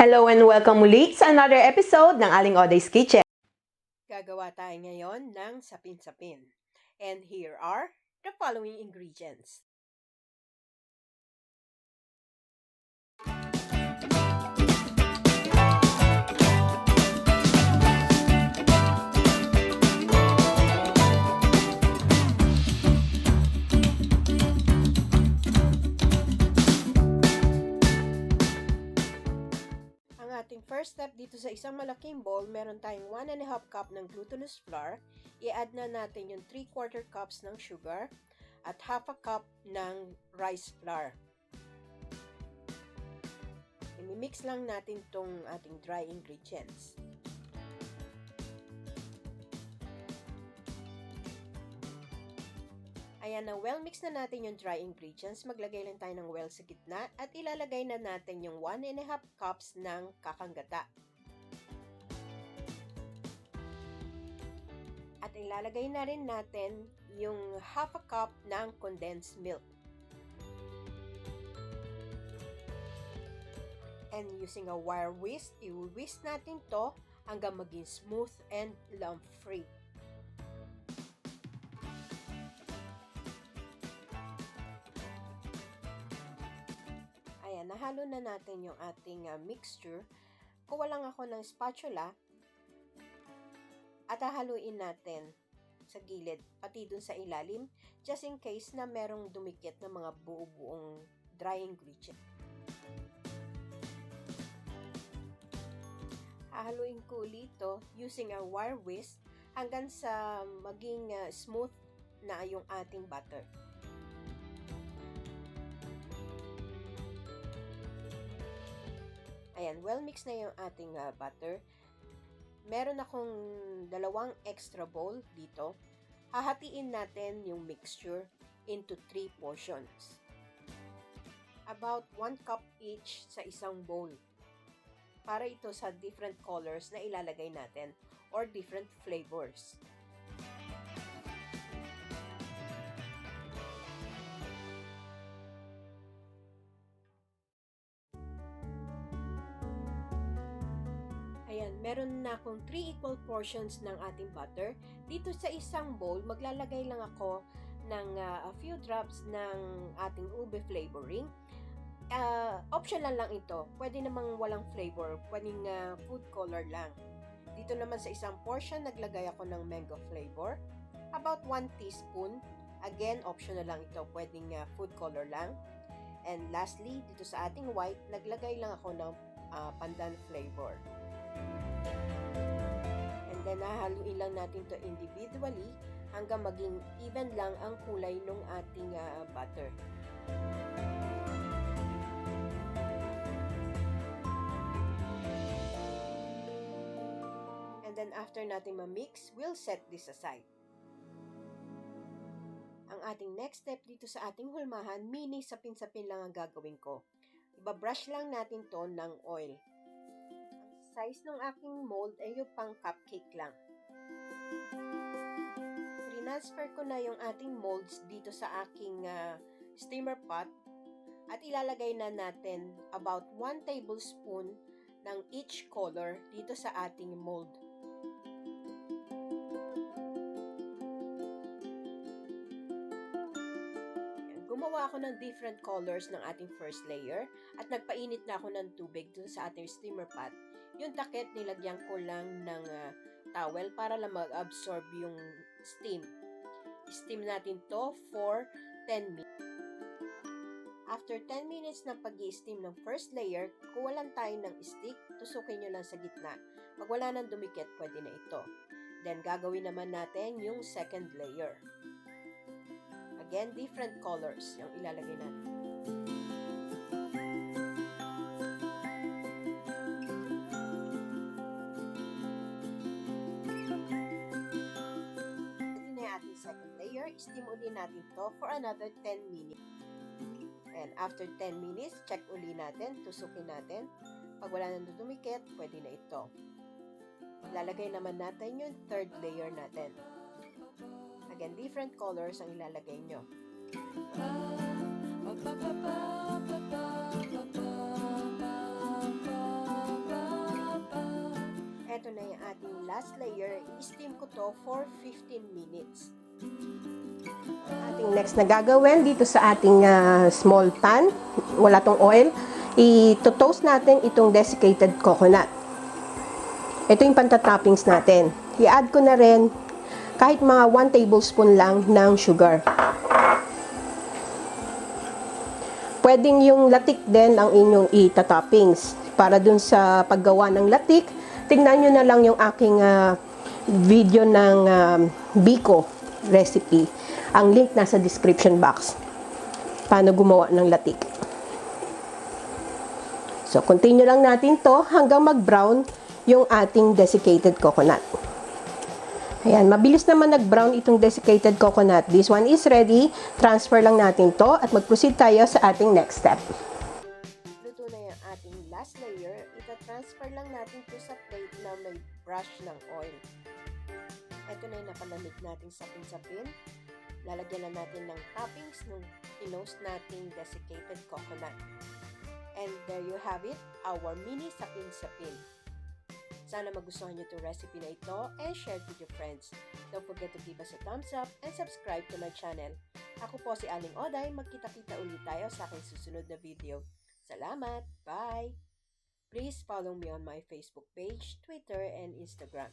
Hello and welcome muli sa another episode ng Aling Oday's Kitchen. Gagawa tayo ngayon ng sapin-sapin. And here are the following ingredients. Ating first step dito sa isang malaking bowl, meron tayong 1.5 cup ng glutinous flour. I-add na natin yung 3/4 cups ng sugar at half a cup ng rice flour. I-mix lang natin tong ating dry ingredients. Ayan na, well mix na natin yung dry ingredients. Maglagay lang tayo ng well sa gitna at ilalagay na natin yung 1.5 cups ng kakanggata. At ilalagay na rin natin yung half a cup ng condensed milk. And using a wire whisk, i-whisk natin to hanggang maging smooth and lump-free. Nahalo na natin yung ating mixture. Kuha lang ako ng spatula at hahaluin natin sa gilid, pati dun sa ilalim, just in case na merong dumikit na mga buo-buong dry ingredient. Hahaluin ko ulit ito using a wire whisk hanggang sa maging smooth na yung ating butter. Ayan, well mix na yung ating butter. Meron akong 2 extra bowl dito. Hahatiin natin yung mixture into 3 portions. About 1 cup each sa isang bowl. Para ito sa different colors na ilalagay natin or different flavors. Ayan, meron na akong 3 equal portions ng ating butter. Dito sa isang bowl, maglalagay lang ako ng a few drops ng ating ube flavoring. Optional lang ito. Pwede namang walang flavor. Pwedeng food color lang. Dito naman sa isang portion, naglagay ako ng mango flavor. About 1 teaspoon. Again, optional lang ito. Pwedeng food color lang. And lastly, dito sa ating white, naglagay lang ako ng pandan flavor. And then, hahaluin lang natin to individually hanggang maging even lang ang kulay ng ating butter. And then, after natin ma-mix, we'll set this aside. Ang ating next step dito sa ating hulmahan, mini sapin-sapin lang ang gagawin ko. Ibabrush lang natin to ng oil. Size ng aking mold ay yung pang cupcake lang. Transfer ko na yung ating molds dito sa aking steamer pot at ilalagay na natin about 1 tablespoon ng each color dito sa ating mold. Gumawa ako ng different colors ng ating first layer at nagpainit na ako ng tubig dun sa ating steamer pot. Yung takip, nilagyan ko lang ng towel para lang mag-absorb yung steam. Steam natin to for 10 minutes. After 10 minutes ng pag-i-steam ng first layer, kuha lang tayo ng stick, tusukin nyo lang sa gitna. Pag wala nang dumikit, pwede na ito. Then, gagawin naman natin yung second layer. Again, different colors yung ilalagay natin. Second layer, steam uli natin to for another 10 minutes. And after 10 minutes, check uli natin, tusukin natin. Pag wala nang dumikit, pwede na ito. Lalagay naman natin yung third layer natin. Again, different colors ang ilalagay nyo. Ito na yung ating last layer. I-steam ko to for 15 minutes. Ating next na gagawin dito sa ating small pan, wala tong oil, i-toast natin itong desiccated coconut. Ito yung pantatoppings natin. I-add ko na rin kahit mga 1 tablespoon lang ng sugar. Pwedeng yung latik din ang inyong ita-toppings. Para dun sa paggawa ng latik, tingnan nyo na lang yung aking video ng biko recipe. Ang link nasa description box. Paano gumawa ng latik. So, continue lang natin to hanggang mag-brown yung ating desiccated coconut. Ayan, mabilis naman nag-brown itong desiccated coconut. This one is ready. Transfer lang natin to at mag-proceed tayo sa ating next step. Luto na yung ating last layer. Ita-transfer lang natin to sa plate na may brush ng oil. Ito na yung napalamig nating sapin-sapin. Lalagyan na natin ng toppings nung pinost nating desiccated coconut. And there you have it, our mini sapin-sapin. Sana magustuhan nyo itong recipe na ito and share it with your friends. Don't forget to give us a thumbs up and subscribe to my channel. Ako po si Aling Oday. Magkita-kita ulit tayo sa aking susunod na video. Salamat! Bye! Please follow me on my Facebook page, Twitter, and Instagram.